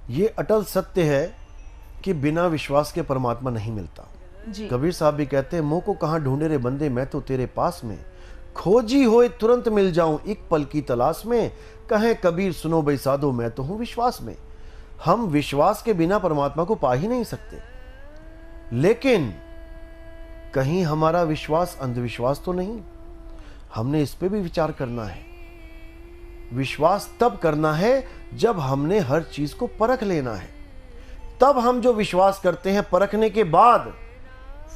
ये अटल सत्य है कि बिना विश्वास के परमात्मा नहीं मिलता। जी। कबीर साहब भी कहते हैं, मुँह को कहाँ ढूंढे रे बंदे, मैं तो तेरे पास में, खोजी होए तुरंत मिल जाऊं एक पल की तलाश में, कहें कबीर सुनो भाई साधो मैं तो हूं विश्वास में। हम विश्वास के बिना परमात्मा को पा ही नहीं सकते, लेकिन कहीं हमारा विश्वास अंधविश्वास तो नहीं? हमने इस पे भी विचार करना है। विश्वास तब करना है जब हमने हर चीज को परख लेना है। तब हम जो विश्वास करते हैं परखने के बाद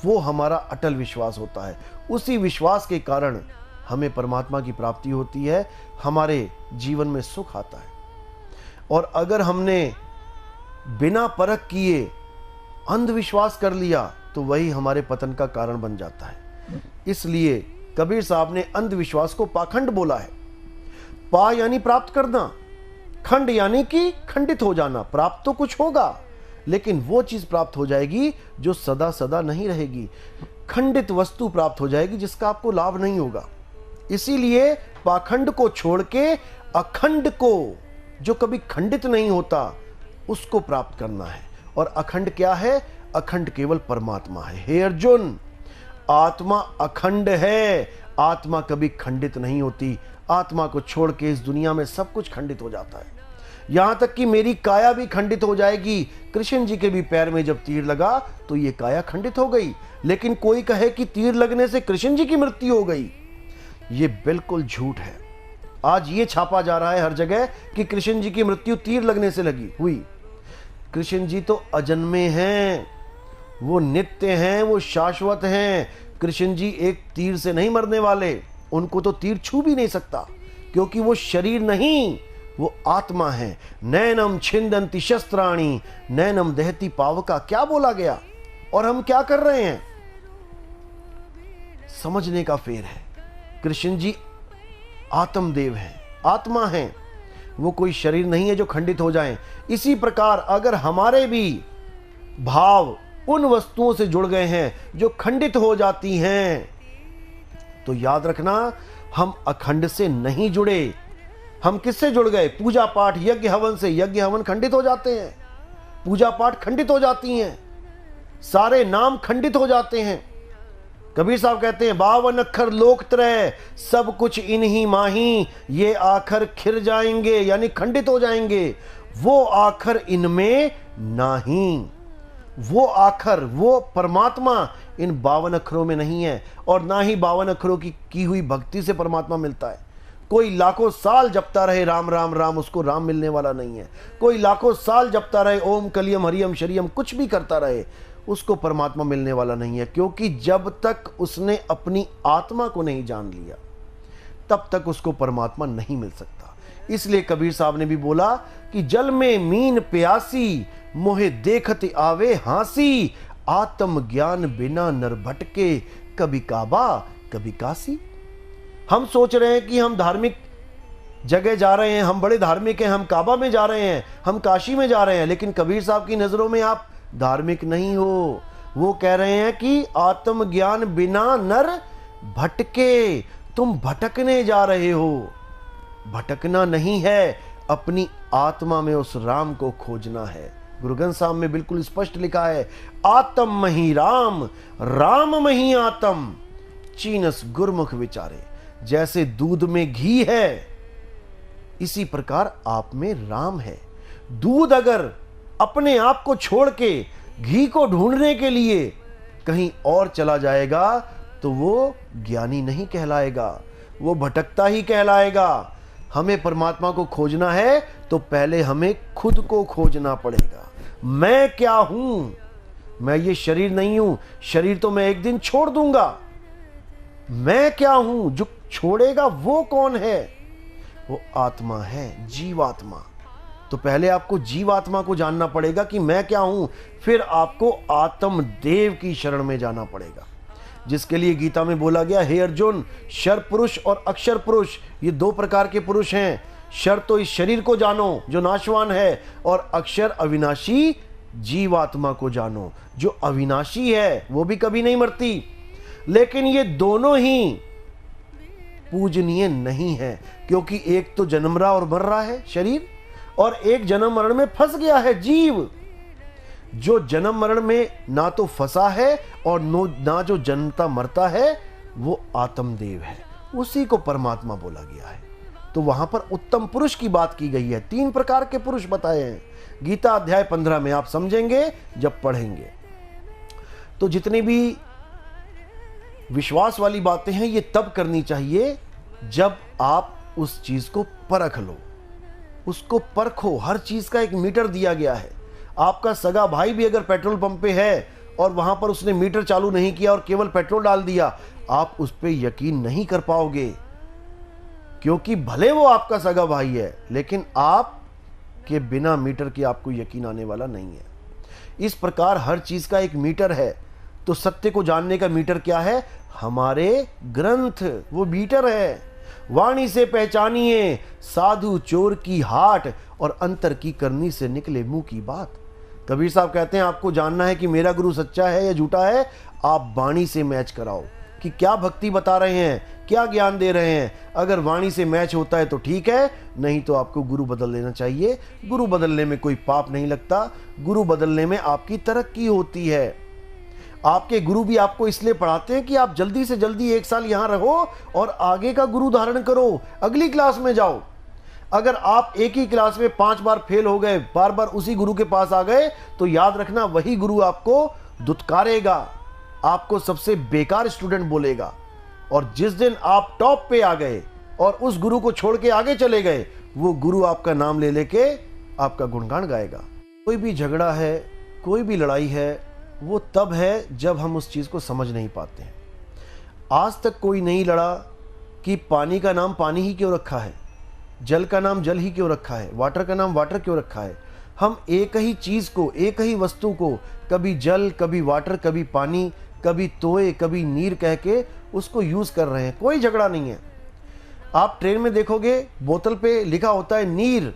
वो हमारा अटल विश्वास होता है। उसी विश्वास के कारण हमें परमात्मा की प्राप्ति होती है, हमारे जीवन में सुख आता है। और अगर हमने बिना परख किए अंधविश्वास कर लिया तो वही हमारे पतन का कारण बन जाता है। इसलिए कबीर साहब ने अंधविश्वास को पाखंड बोला है। पा यानी प्राप्त करना, खंड यानी कि खंडित हो जाना। प्राप्त तो कुछ होगा, लेकिन वो चीज प्राप्त हो जाएगी जो सदा सदा नहीं रहेगी। खंडित वस्तु प्राप्त हो जाएगी जिसका आपको लाभ नहीं होगा। इसीलिए पाखंड को छोड़ के अखंड को, जो कभी खंडित नहीं होता, उसको प्राप्त करना है। और अखंड क्या है? अखंड केवल परमात्मा है। हे अर्जुन, आत्मा अखंड है, आत्मा कभी खंडित नहीं होती। आत्मा को छोड़ के इस दुनिया में सब कुछ खंडित हो जाता है। यहां तक कि मेरी काया भी खंडित हो जाएगी। कृष्ण जी के भी पैर में जब तीर लगा तो ये काया खंडित हो गई। लेकिन कोई कहे कि तीर लगने से कृष्ण जी की मृत्यु हो गई, ये बिल्कुल झूठ है। आज ये छापा जा रहा है हर जगह कि कृष्ण जी की मृत्यु तीर लगने से लगी हुई। कृष्ण जी तो अजन्मे हैं, वो नित्य हैं, वो शाश्वत हैं। कृष्ण जी एक तीर से नहीं मरने वाले, उनको तो तीर छू भी नहीं सकता, क्योंकि वो शरीर नहीं, वो आत्मा है। नैनम छिंदंती शस्त्राणी नैनम दहती पावका, क्या बोला गया? और हम क्या कर रहे हैं? समझने का फेर है। कृष्ण जी आत्मदेव हैं, आत्मा हैं, वो कोई शरीर नहीं है जो खंडित हो जाएं। इसी प्रकार अगर हमारे भी भाव उन वस्तुओं से जुड़ गए हैं जो खंडित हो जाती हैं, तो याद रखना हम अखंड से नहीं जुड़े। हम किससे जुड़ गए? पूजा पाठ यज्ञ हवन से। यज्ञ हवन खंडित हो जाते हैं, पूजा पाठ खंडित हो जाती हैं, सारे नाम खंडित हो जाते हैं। कबीर साहब कहते हैं, 52 अक्षर लोक त्रय सब कुछ इन्हीं माही, ये आखर खिर जाएंगे, यानी खंडित हो जाएंगे। वो आखर इनमें नहीं, वो आखर, वो परमात्मा इन 52 अक्षरों में नहीं है। और ना ही 52 अक्षरों की हुई भक्ति से परमात्मा मिलता है। कोई लाखों साल जपता रहे राम राम राम, उसको राम मिलने वाला नहीं है। कोई लाखों साल जपता रहे ओम कलियम हरियम शरियम, कुछ भी करता रहे, उसको परमात्मा मिलने वाला नहीं है। क्योंकि जब तक उसने अपनी आत्मा को नहीं जान लिया, तब तक उसको परमात्मा नहीं मिल सकता। इसलिए कबीर साहब ने भी बोला कि जल में मीन प्यासी, मोहे देखत आवे हांसी, आत्म ज्ञान बिना नर भटके, कभी काबा कभी काशी। हम सोच रहे हैं कि हम धार्मिक जगह जा रहे हैं, हम बड़े धार्मिक हैं, हम काबा में जा रहे हैं, हम काशी में जा रहे हैं, लेकिन कबीर साहब की नजरों में आप धार्मिक नहीं हो। वो कह रहे हैं कि आत्मज्ञान बिना नर भटके, तुम भटकने जा रहे हो। भटकना नहीं है, अपनी आत्मा में उस राम को खोजना है। गुरु ग्रंथ साहब में बिल्कुल स्पष्ट लिखा है, आत्म मही राम, राम मही आत्म, चीनस गुरमुख विचारे। जैसे दूध में घी है, इसी प्रकार आप में राम है। दूध अगर अपने आप को छोड़ के घी को ढूंढने के लिए कहीं और चला जाएगा तो वो ज्ञानी नहीं कहलाएगा, वो भटकता ही कहलाएगा। हमें परमात्मा को खोजना है तो पहले हमें खुद को खोजना पड़ेगा। मैं क्या हूं? मैं ये शरीर नहीं हूं, शरीर तो मैं एक दिन छोड़ दूंगा। मैं क्या हूं? जो छोड़ेगा वो कौन है? वो आत्मा है, जीवात्मा। तो पहले आपको जीवात्मा को जानना पड़ेगा कि मैं क्या हूं, फिर आपको आत्म देव की शरण में जाना पड़ेगा। जिसके लिए गीता में बोला गया, हे अर्जुन, शर पुरुष और अक्षर पुरुष, ये दो प्रकार के पुरुष हैं। शर तो इस शरीर को जानो जो नाशवान है, और अक्षर अविनाशी जीवात्मा को जानो जो अविनाशी है, वो भी कभी नहीं मरती। लेकिन ये दोनों ही पूजनीय नहीं है, क्योंकि एक तो जन्म रहा और मर रहा है शरीर, और एक जन्म मरण में फंस गया है जीव। जो जन्म मरण में ना तो फंसा है और ना जो जन्मता मरता है, वो आत्मदेव है, उसी को परमात्मा बोला गया है। तो वहां पर उत्तम पुरुष की बात की गई है। 3 प्रकार के पुरुष बताए हैं गीता अध्याय 15 में, आप समझेंगे जब पढ़ेंगे। तो जितनी भी विश्वास वाली बातें हैं ये तब करनी चाहिए जब आप उस चीज को परख लो, उसको परखो। हर चीज का एक मीटर दिया गया है। आपका सगा भाई भी अगर पेट्रोल पंप पे है और वहां पर उसने मीटर चालू नहीं किया और केवल पेट्रोल डाल दिया, आप उस पर यकीन नहीं कर पाओगे, क्योंकि भले वो आपका सगा भाई है, लेकिन आप के बिना मीटर के आपको यकीन आने वाला नहीं है। इस प्रकार हर चीज का एक मीटर है। तो सत्य को जानने का मीटर क्या है? हमारे ग्रंथ, वो मीटर है। वाणी से पहचानिए साधु चोर की हाट, और अंतर की करनी से निकले मुंह की बात। कबीर साहब कहते हैं आपको जानना है कि मेरा गुरु सच्चा है या झूठा है, आप वाणी से मैच कराओ कि क्या भक्ति बता रहे हैं, क्या ज्ञान दे रहे हैं। अगर वाणी से मैच होता है तो ठीक है, नहीं तो आपको गुरु बदल लेना चाहिए। गुरु बदलने में कोई पाप नहीं लगता, गुरु बदलने में आपकी तरक्की होती है। आपके गुरु भी आपको इसलिए पढ़ाते हैं कि आप जल्दी से जल्दी 1 साल यहां रहो और आगे का गुरु धारण करो, अगली क्लास में जाओ। अगर आप एक ही क्लास में 5 बार फेल हो गए, बार बार उसी गुरु के पास आ गए, तो याद रखना वही गुरु आपको दुत्कारेगा, आपको सबसे बेकार स्टूडेंट बोलेगा। और जिस दिन आप टॉप पे आ गए और उस गुरु को छोड़ के आगे चले गए, वो गुरु आपका नाम ले लेके आपका गुणगान गाएगा। कोई भी झगड़ा है, कोई भी लड़ाई है, वो तब है जब हम उस चीज को समझ नहीं पाते हैं। आज तक कोई नहीं लड़ा कि पानी का नाम पानी ही क्यों रखा है, जल का नाम जल ही क्यों रखा है, वाटर का नाम वाटर क्यों रखा है। हम एक ही चीज को, एक ही वस्तु को कभी जल, कभी वाटर, कभी पानी, कभी तोए, कभी नीर कह के उसको यूज कर रहे हैं। कोई झगड़ा नहीं है। आप ट्रेन में देखोगे बोतल पे लिखा होता है नीर,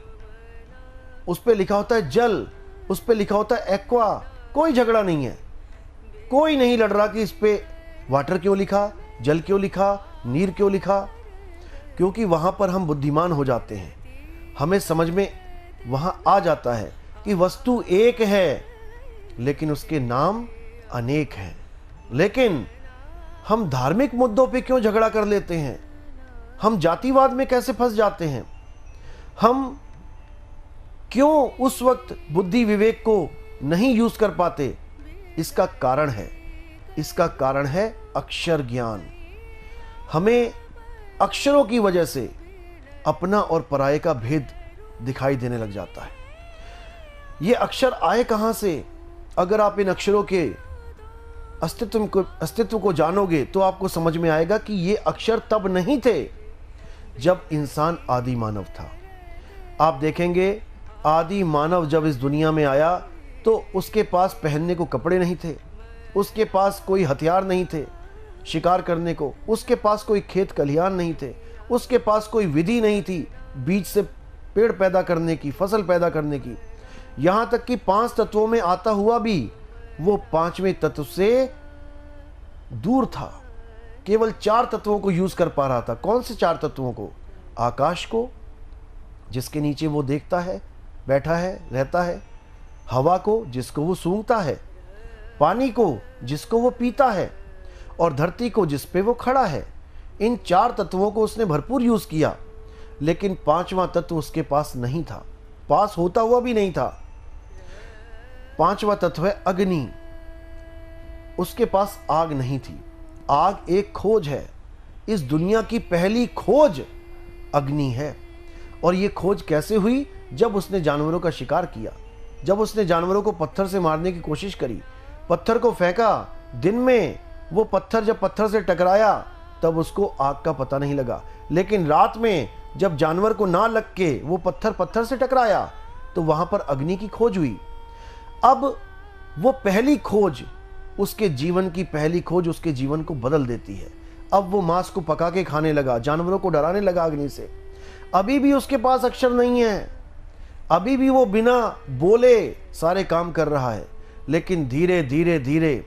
उस पे लिखा होता है जल, उस पे लिखा होता है एक्वा। कोई झगड़ा नहीं है, कोई नहीं लड़ रहा कि इस पे वाटर क्यों लिखा, जल क्यों लिखा, नीर क्यों लिखा। क्योंकि वहां पर हम बुद्धिमान हो जाते हैं, हमें समझ में वहां आ जाता है कि वस्तु एक है लेकिन उसके नाम अनेक हैं। लेकिन हम धार्मिक मुद्दों पे क्यों झगड़ा कर लेते हैं, हम जातिवाद में कैसे फंस जाते हैं, हम क्यों उस वक्त बुद्धि विवेक को नहीं यूज कर पाते। इसका कारण है अक्षर ज्ञान। हमें अक्षरों की वजह से अपना और पराये का भेद दिखाई देने लग जाता है। ये अक्षर आए कहां से? अगर आप इन अक्षरों के अस्तित्व को जानोगे तो आपको समझ में आएगा कि ये अक्षर तब नहीं थे जब इंसान आदि मानव था। आप देखेंगे आदि मानव जब इस दुनिया में आया तो उसके पास पहनने को कपड़े नहीं थे, उसके पास कोई हथियार नहीं थे शिकार करने को, उसके पास कोई खेत खलिहान नहीं थे, उसके पास कोई विधि नहीं थी बीज से पेड़ पैदा करने की, फसल पैदा करने की। यहां तक कि 5 तत्वों में आता हुआ भी वो 5वें तत्व से दूर था, केवल 4 तत्वों को यूज कर पा रहा था। कौन से 4 तत्वों को? आकाश को, जिसके नीचे वो देखता है, बैठा है, रहता है, हवा को जिसको वो सूंघता है, पानी को जिसको वो पीता है, और धरती को जिस पे वो खड़ा है। इन 4 तत्वों को उसने भरपूर यूज किया, लेकिन 5वां तत्व उसके पास नहीं था, पास होता हुआ भी नहीं था। 5वां तत्व है अग्नि। उसके पास आग नहीं थी। आग एक खोज है, इस दुनिया की पहली खोज अग्नि है। और ये खोज कैसे हुई? जब उसने जानवरों का शिकार किया, जब उसने जानवरों को पत्थर से मारने की कोशिश करी, पत्थर को फेंका, दिन में वो पत्थर जब पत्थर से टकराया तब उसको आग का पता नहीं लगा, लेकिन रात में जब जानवर को ना लग के वो पत्थर से टकराया तो वहां पर अग्नि की खोज हुई। अब वो पहली खोज, उसके जीवन की पहली खोज उसके जीवन को बदल देती है। अब वो मांस को पका के खाने लगा, जानवरों को डराने लगा अग्नि से। अभी भी उसके पास अक्षर नहीं है, अभी भी वो बिना बोले सारे काम कर रहा है, लेकिन धीरे धीरे धीरे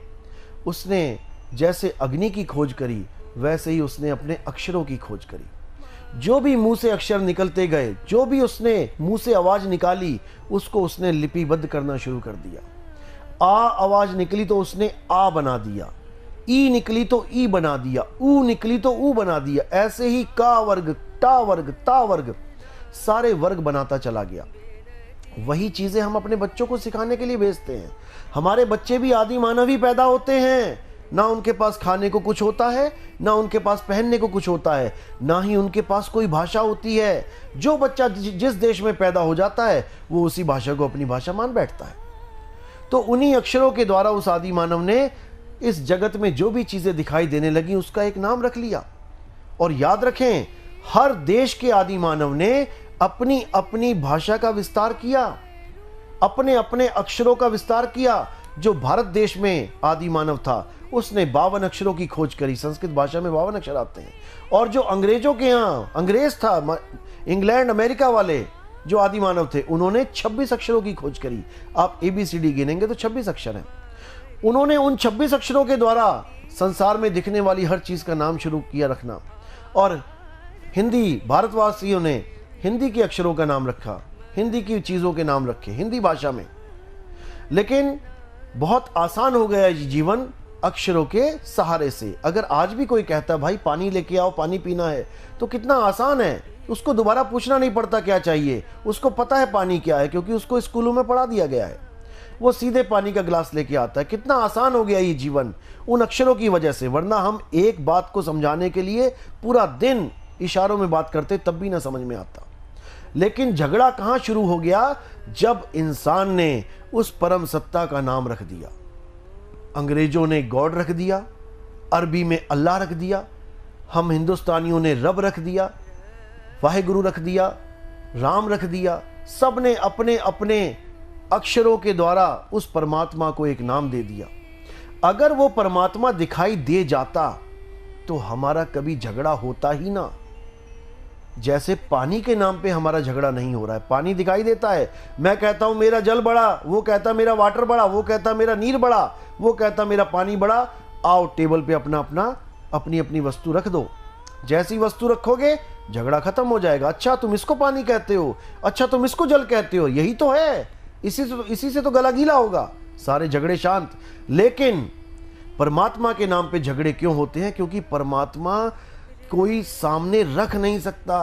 उसने जैसे अग्नि की खोज करी वैसे ही उसने अपने अक्षरों की खोज करी। जो भी मुंह से अक्षर निकलते गए, जो भी उसने मुंह से आवाज निकाली, उसको उसने लिपिबद्ध करना शुरू कर दिया। आ आवाज निकली तो उसने आ बना दिया, ई निकली तो ई बना दिया, ऊ निकली तो ऊ बना दिया। ऐसे ही का वर्ग, टा वर्ग, ता वर्ग, सारे वर्ग बनाता चला गया। वही चीजें हम अपने बच्चों को सिखाने के लिए भेजते हैं। हमारे बच्चे भी आदि मानव ही पैदा होते हैं, ना उनके पास खाने को कुछ होता है, ना उनके पास पहनने को कुछ होता है, ना ही उनके पास कोई भाषा होती है। जो बच्चा जिस देश में पैदा हो जाता है वो उसी भाषा को अपनी भाषा मान बैठता है। तो उन्हीं अक्षरों के द्वारा उस आदि मानव ने इस जगत में जो भी चीजें दिखाई देने लगी उसका एक नाम रख लिया। और याद रखें, हर देश के आदि मानव ने अपनी अपनी भाषा का विस्तार किया, अपने अपने अक्षरों का विस्तार किया। जो भारत देश में आदि मानव था उसने 52 अक्षरों की खोज करी। संस्कृत भाषा में 52 अक्षर आते हैं। और जो अंग्रेजों के यहाँ अंग्रेज था, इंग्लैंड अमेरिका वाले जो आदि मानव थे, उन्होंने 26 अक्षरों की खोज करी। आप ABCD गिनेंगे तो 26 अक्षर हैं। उन्होंने उन 26 अक्षरों के द्वारा संसार में दिखने वाली हर चीज का नाम शुरू किया रखना। और हिंदी, भारतवासियों ने हिंदी के अक्षरों का नाम रखा, हिंदी की चीजों के नाम रखे हिंदी भाषा में। लेकिन बहुत आसान हो गया ये जीवन अक्षरों के सहारे से। अगर आज भी कोई कहता भाई पानी लेके आओ, पानी पीना है, तो कितना आसान है। उसको दोबारा पूछना नहीं पड़ता क्या चाहिए, उसको पता है पानी क्या है, क्योंकि उसको स्कूलों में पढ़ा दिया गया है। वो सीधे पानी का गिलास लेके आता है। कितना आसान हो गया ये जीवन उन अक्षरों की वजह से। वरना हम एक बात को समझाने के लिए पूरा दिन इशारों में बात करते, तब भी ना समझ में आता। लेकिन झगड़ा कहां शुरू हो गया? जब इंसान ने उस परम सत्ता का नाम रख दिया। अंग्रेजों ने गॉड रख दिया, अरबी में अल्लाह रख दिया, हम हिंदुस्तानियों ने रब रख दिया, वाहेगुरु रख दिया, राम रख दिया। सब ने अपने अपने अक्षरों के द्वारा उस परमात्मा को एक नाम दे दिया। अगर वो परमात्मा दिखाई दे जाता तो हमारा कभी झगड़ा होता ही ना। जैसे पानी के नाम पे हमारा झगड़ा नहीं हो रहा है। पानी दिखाई देता है, मैं कहता हूं मेरा जल बड़ा, वो कहता मेरा वाटर बड़ा, वो कहता मेरा नीर बड़ा, वो कहता मेरा पानी बड़ा। आओ टेबल पे अपना अपना अपनी अपनी वस्तु रख दो। जैसी वस्तु रखोगे झगड़ा खत्म हो जाएगा। अच्छा तुम इसको पानी कहते हो, अच्छा तुम इसको जल कहते हो, यही तो है, इसी से तो गला गीला होगा, सारे झगड़े शांत। लेकिन परमात्मा के नाम पे झगड़े क्यों होते हैं? क्योंकि परमात्मा कोई सामने रख नहीं सकता,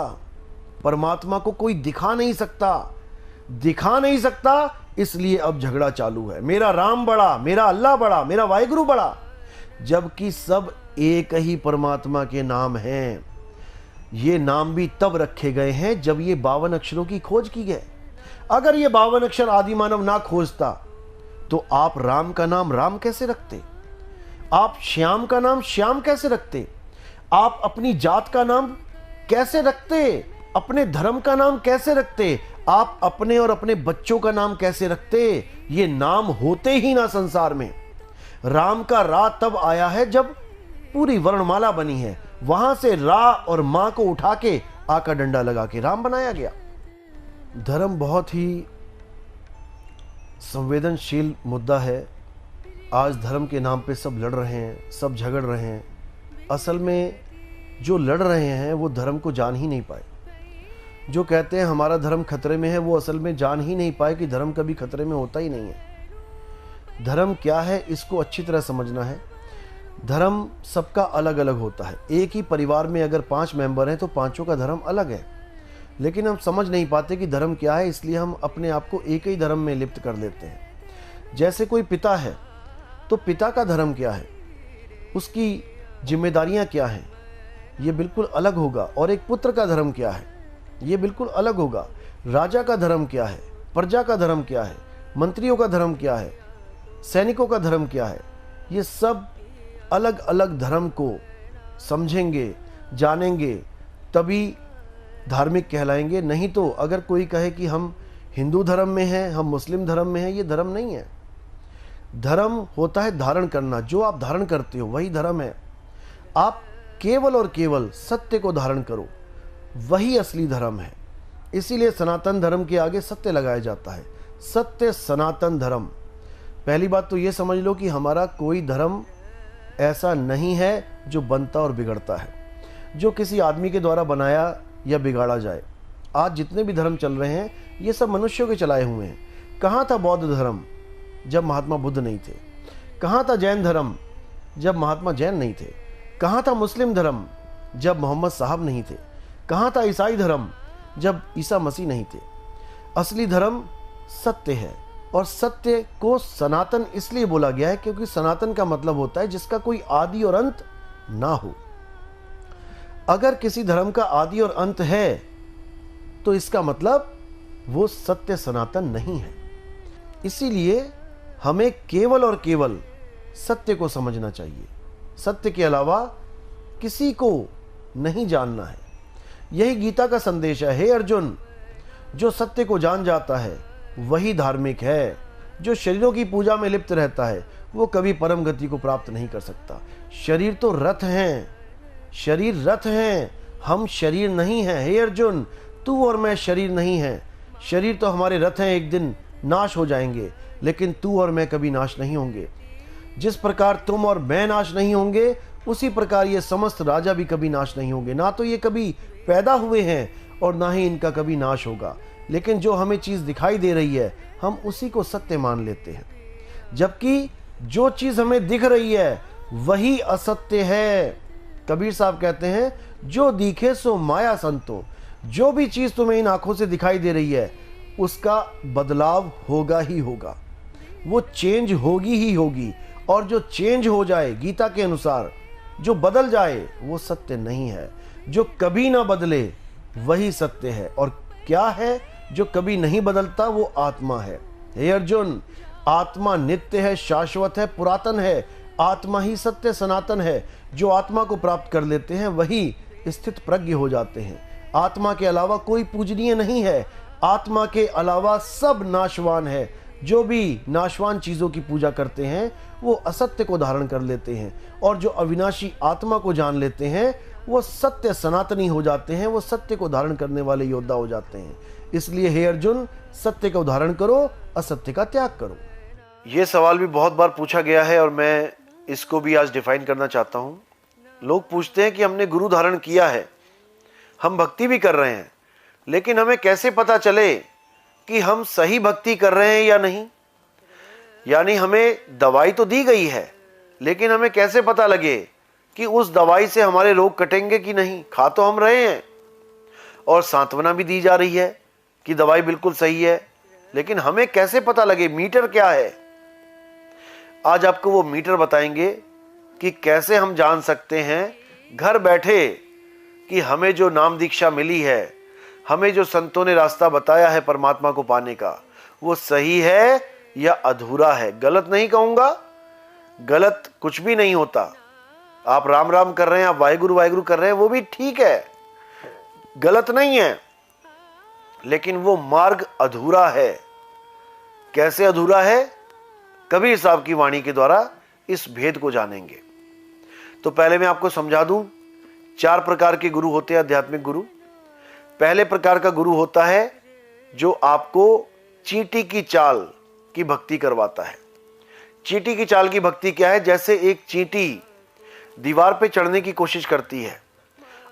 परमात्मा को कोई दिखा नहीं सकता, इसलिए अब झगड़ा चालू है। मेरा राम बड़ा, मेरा अल्लाह बड़ा, मेरा वाहेगुरु बड़ा, जबकि सब एक ही परमात्मा के नाम हैं। ये नाम भी तब रखे गए हैं जब ये 52 अक्षरों की खोज की गई। अगर ये 52 अक्षर आदि मानव ना खोजता तो आप राम का नाम राम कैसे रखते? आप श्याम का नाम श्याम कैसे रखते? आप अपनी जात का नाम कैसे रखते? अपने धर्म का नाम कैसे रखते? आप अपने और अपने बच्चों का नाम कैसे रखते? ये नाम होते ही ना संसार में। राम का रा तब आया है जब पूरी वर्णमाला बनी है, वहां से रा और मां को उठा के आ का डंडा लगा के राम बनाया गया। धर्म बहुत ही संवेदनशील मुद्दा है। आज धर्म के नाम पे सब लड़ रहे हैं, सब झगड़ रहे हैं। असल में जो लड़ रहे हैं वो धर्म को जान ही नहीं पाए। जो कहते हैं हमारा धर्म खतरे में है, वो असल में जान ही नहीं पाए कि धर्म कभी खतरे में होता ही नहीं है। धर्म क्या है इसको अच्छी तरह समझना है। धर्म सबका अलग अलग होता है। एक ही परिवार में अगर 5 मेंबर हैं तो पांचों का धर्म अलग है, लेकिन हम समझ नहीं पाते कि धर्म क्या है, इसलिए हम अपने आप को एक ही धर्म में लिप्त कर लेते हैं। जैसे कोई पिता है तो पिता का धर्म क्या है, उसकी जिम्मेदारियां क्या हैं, ये बिल्कुल अलग होगा। और एक पुत्र का धर्म क्या है, ये बिल्कुल अलग होगा। राजा का धर्म क्या है, प्रजा का धर्म क्या है, मंत्रियों का धर्म क्या है, सैनिकों का धर्म क्या है, ये सब अलग अलग धर्म को समझेंगे, जानेंगे, तभी धार्मिक कहलाएंगे। नहीं तो अगर कोई कहे कि हम हिंदू धर्म में हैं, हम मुस्लिम धर्म में हैं, ये धर्म नहीं है। धर्म होता है धारण करना। जो आप धारण करते हो वही धर्म है। आप केवल और केवल सत्य को धारण करो, वही असली धर्म है। इसीलिए सनातन धर्म के आगे सत्य लगाया जाता है। सत्य सनातन धर्म। पहली बात तो ये समझ लो कि हमारा कोई धर्म ऐसा नहीं है जो बनता और बिगड़ता है। जो किसी आदमी के द्वारा बनाया या बिगाड़ा जाए। आज जितने भी धर्म चल रहे हैं ये सब मनुष्यों के चलाए हुए हैं। कहाँ था बौद्ध धर्म जब महात्मा बुद्ध नहीं थे? कहाँ था जैन धर्म जब महात्मा जैन नहीं थे? कहाँ था मुस्लिम धर्म जब मोहम्मद साहब नहीं थे? कहाँ था ईसाई धर्म जब ईसा मसीह नहीं थे? असली धर्म सत्य है, और सत्य को सनातन इसलिए बोला गया है क्योंकि सनातन का मतलब होता है जिसका कोई आदि और अंत ना हो। अगर किसी धर्म का आदि और अंत है तो इसका मतलब वो सत्य सनातन नहीं है। इसीलिए हमें केवल और केवल सत्य को समझना चाहिए, सत्य के अलावा किसी को नहीं जानना है। यही गीता का संदेश है। हे अर्जुन, जो सत्य को जान जाता है वही धार्मिक है। जो शरीरों की पूजा में लिप्त रहता है वो कभी परम गति को प्राप्त नहीं कर सकता। शरीर तो रथ हैं, शरीर रथ हैं, हम शरीर नहीं हैं। हे अर्जुन, तू और मैं शरीर नहीं हैं। शरीर तो हमारे रथ हैं, एक दिन नाश हो जाएंगे, लेकिन तू और मैं कभी नाश नहीं होंगे। जिस प्रकार तुम और मैं नाश नहीं होंगे उसी प्रकार ये समस्त राजा भी कभी नाश नहीं होंगे। ना तो ये कभी पैदा हुए हैं और ना ही इनका कभी नाश होगा। लेकिन जो हमें चीज़ दिखाई दे रही है हम उसी को सत्य मान लेते हैं, जबकि जो चीज़ हमें दिख रही है वही असत्य है। कबीर साहब कहते हैं, जो दिखे सो माया संतो। जो भी चीज़ तुम्हें इन आंखों से दिखाई दे रही है उसका बदलाव होगा ही होगा, वो चेंज होगी ही होगी। और जो चेंज हो जाए, गीता के अनुसार जो बदल जाए वो सत्य नहीं है। जो कभी ना बदले वही सत्य है। और क्या है जो कभी नहीं बदलता? वो आत्मा है। हे अर्जुन, आत्मा नित्य है, शाश्वत है, पुरातन है। आत्मा ही सत्य सनातन है। जो आत्मा को प्राप्त कर लेते हैं वही स्थित प्रज्ञ हो जाते हैं। आत्मा के अलावा कोई पूजनीय नहीं है। आत्मा के अलावा सब नाशवान है। जो भी नाशवान चीज़ों की पूजा करते हैं वो असत्य को धारण कर लेते हैं, और जो अविनाशी आत्मा को जान लेते हैं वो सत्य सनातनी हो जाते हैं। वो सत्य को धारण करने वाले योद्धा हो जाते हैं। इसलिए हे अर्जुन, सत्य का धारण करो, असत्य का त्याग करो। ये सवाल भी बहुत बार पूछा गया है और मैं इसको भी आज डिफाइन करना चाहता हूँ। लोग पूछते हैं कि हमने गुरु धारण किया है, हम भक्ति भी कर रहे हैं, लेकिन हमें कैसे पता चले कि हम सही भक्ति कर रहे हैं या नहीं? यानी हमें दवाई तो दी गई है, लेकिन हमें कैसे पता लगे कि उस दवाई से हमारे रोग कटेंगे कि नहीं? खा तो हम रहे हैं और सांत्वना भी दी जा रही है कि दवाई बिल्कुल सही है, लेकिन हमें कैसे पता लगे? मीटर क्या है? आज आपको वो मीटर बताएंगे कि कैसे हम जान सकते हैं घर बैठे कि हमें जो नाम दीक्षा मिली है, हमें जो संतों ने रास्ता बताया है परमात्मा को पाने का, वो सही है या अधूरा है। गलत नहीं कहूंगा, गलत कुछ भी नहीं होता। आप राम राम कर रहे हैं, आप वाहिगुरु वाहिगुरु कर रहे हैं, वो भी ठीक है, गलत नहीं है, लेकिन वो मार्ग अधूरा है। कैसे अधूरा है? कबीर साहब की वाणी के द्वारा इस भेद को जानेंगे। तो पहले मैं आपको समझा दूं, 4 प्रकार के गुरु होते हैं आध्यात्मिक गुरु। पहले प्रकार का गुरु होता है जो आपको चींटी की चाल की भक्ति करवाता है। चींटी की चाल की भक्ति क्या है? जैसे एक चींटी दीवार पे चढ़ने की कोशिश करती है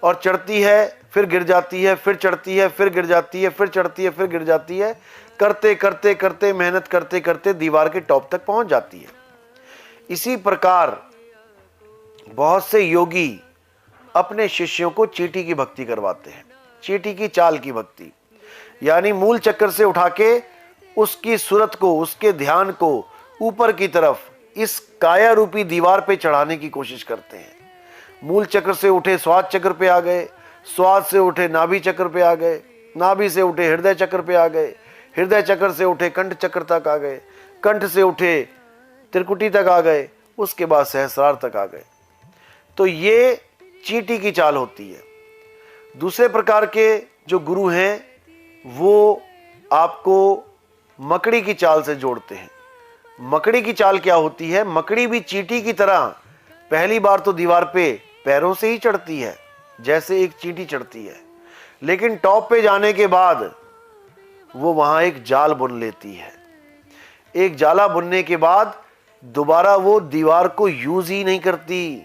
और चढ़ती है, फिर गिर जाती है, फिर चढ़ती है, फिर गिर जाती है, फिर चढ़ती है, फिर गिर जाती है, करते करते करते मेहनत करते करते दीवार के टॉप तक पहुंच जाती है। इसी प्रकार बहुत से योगी अपने शिष्यों को चींटी की भक्ति करवाते हैं। चींटी की चाल की भक्ति यानी मूल चक्र से उठा के उसकी सूरत को, उसके ध्यान को ऊपर की तरफ इस काया रूपी दीवार पे चढ़ाने की कोशिश करते हैं। मूल चक्र से उठे स्वाद चक्र पे आ गए, स्वाद से उठे नाभि चक्र पे आ गए, नाभि से उठे हृदय चक्र पे आ गए, हृदय चक्र से उठे कंठ चक्र तक आ गए, कंठ से उठे त्रिकुटी तक आ गए, उसके बाद सहस्रार तक आ गए। तो ये चींटी की चाल होती है। दूसरे प्रकार के जो गुरु हैं वो आपको मकड़ी की चाल से जोड़ते हैं। मकड़ी की चाल क्या होती है? मकड़ी भी चींटी की तरह पहली बार तो दीवार पे पैरों से ही चढ़ती है, जैसे एक चींटी चढ़ती है, लेकिन टॉप पे जाने के बाद वो वहां एक जाल बुन लेती है। एक जाला बुनने के बाद दोबारा वो दीवार को यूज ही नहीं करती।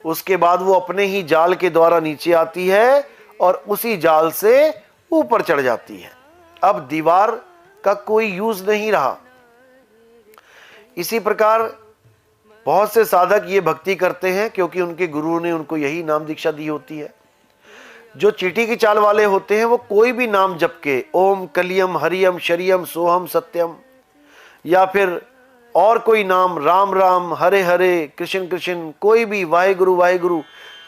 उसके बाद वो अपने ही जाल के द्वारा नीचे आती है और उसी जाल से ऊपर चढ़ जाती है। अब दीवार का कोई यूज नहीं रहा। इसी प्रकार बहुत से साधक ये भक्ति करते हैं क्योंकि उनके गुरु ने उनको यही नाम दीक्षा दी होती है। जो चींटी की चाल वाले होते हैं वो कोई भी नाम जप के ओम कलियम हरियम शरियम सोहम सत्यम या फिर और कोई नाम राम राम हरे हरे कृष्ण कृष्ण कोई भी वाहेगुरु वाहेगुरु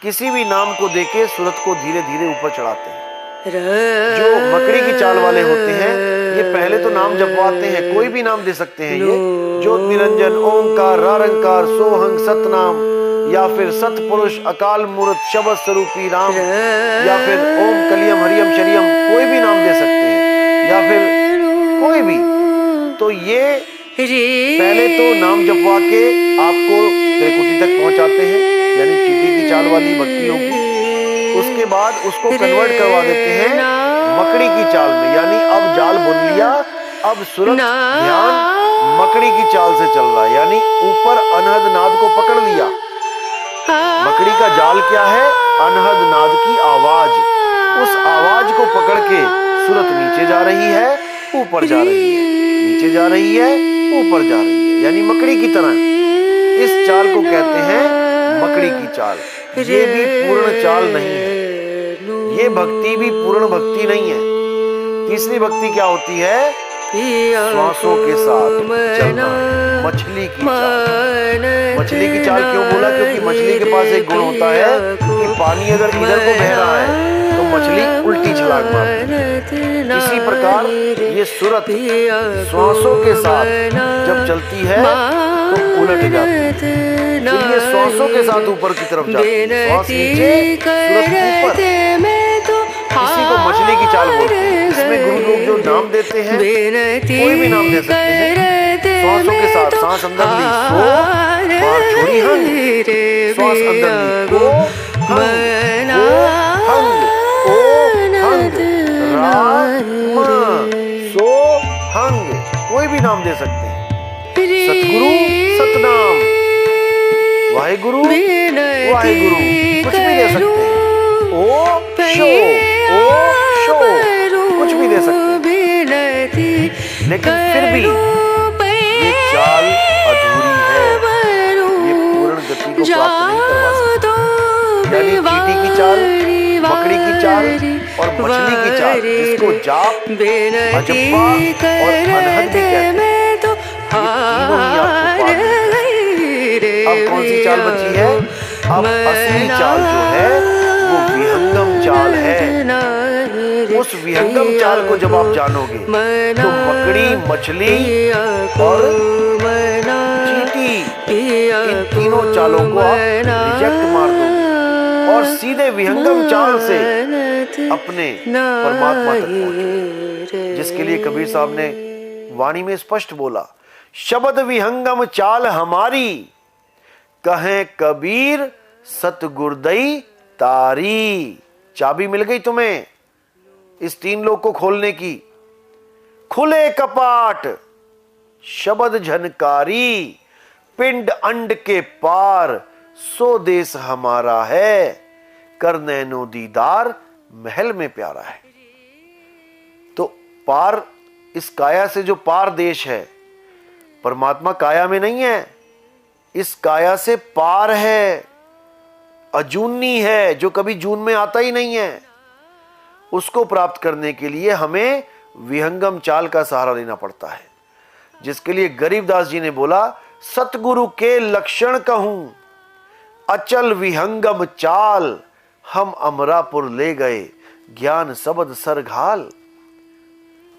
किसी भी नाम को देके सूरत को धीरे धीरे ऊपर चढ़ाते हैं। जो मकड़ी की चाल वाले होते हैं ये पहले तो नाम जपवाते हैं, कोई भी नाम दे सकते हैं। ये ज्योत निरंजन ओंकार रारंकार सोहंग सतनाम या फिर सतपुरुष अकाल मूर्त शब्द स्वरूपी राम या फिर ओम कलियम हरियम शरियम कोई भी नाम दे सकते हैं या फिर कोई भी। तो ये पहले तो नाम जपवा के आपको त्रिकुटी तक पहुंचाते हैं, यानी चींटी की चाल वाली भक्ति होगी। उसके बाद उसको कन्वर्ट करवा देते हैं मकड़ी की चाल में, यानी अब जाल बुन लिया, अब सूरत ध्यान मकड़ी की चाल से चल रहा है, यानी ऊपर अनहद नाद को पकड़ लिया। मकड़ी का जाल क्या है? अनहद नाद की आवाज। उस आवाज को पकड़ के सूरत नीचे जा रही है, ऊपर जा रही है, नीचे जा रही है, ऊपर जा रही है, यानी मकड़ी की तरह। इस चाल को कहते हैं मकड़ी की चाल। ये भी पूर्ण चाल नहीं है, ये भक्ति भी पूर्ण भक्ति नहीं है। तीसरी भक्ति क्या होती है? श्वासों के साथ चलना, मछली की चाल। मछली की चाल क्यों बोला? क्योंकि मछली के पास एक गुण होता है कि पानी अगर इधर को बह रहा है तो मछली उल्टी छलांग मारती है। इसी प्रकार ये सूरत श्वासों के साथ जब चलती है तो उलट जाती है, फिर ये श्वासों के साथ ऊपर की तरफ जाती है, श्वास नीचे सूरत ऊपर। इसी को मछली की चाल बोलते हैं। इसमें गुरु लोग जो नाम देते हैं कोई भी नाम दे सकते हैं। श्वासों के साथ सांस अंदर ली सो, बाहर छोड़ी हंग, श्वास अंदर ली ओ हंग, ओ हंग, ओ हंग, रा म सो हंग, कोई भी नाम दे सकते हैं। सतगुरु सतनाम, वाहेगुरु वाहेगुरु कुछ भी दे सकते हैं। ओ शो कुछ भी दे सकते हैं, लेकिन फिर भी ये चाल अधूरी है, ये पूर्ण गति को प्राप्त नहीं करवा सकती। यानी चींटी की चाल, मकड़ी की चाल और मछली की चाल, जिसको जाप अजप्पा और अनहद भी कहते हैं, ये तीनों ही आपको पार नहीं। अब कौन सी चाल बची है? अब असली चाल जो है वो विहंगम चाल है। उस विहंगम चाल को जब आप जानोगे तो मकड़ी मछली और चींटी इन तीनों चालों को आप रिजेक्ट मार दोगे और सीधे विहंगम चाल से अपने परमात्मा तक पहुंचोगे, जिसके लिए कबीर साहब ने वाणी में स्पष्ट बोला, शब्द विहंगम चाल हमारी कहे कबीर सतगुरदई तारी। चाबी मिल गई तुम्हें इस तीन लोक को खोलने की। खुले कपाट शब्द झनकारी, पिंड अंड के पार सो देश हमारा है, कर नैनो दीदार महल में प्यारा है। तो पार, इस काया से जो पार देश है, परमात्मा काया में नहीं है, इस काया से पार है, अजूनी है, जो कभी जून में आता ही नहीं है। उसको प्राप्त करने के लिए हमें विहंगम चाल का सहारा लेना पड़ता है, जिसके लिए गरीबदास जी ने बोला, सतगुरु के लक्षण कहूं अचल विहंगम चाल, हम अमरापुर ले गए ज्ञान शब्द सरघाल।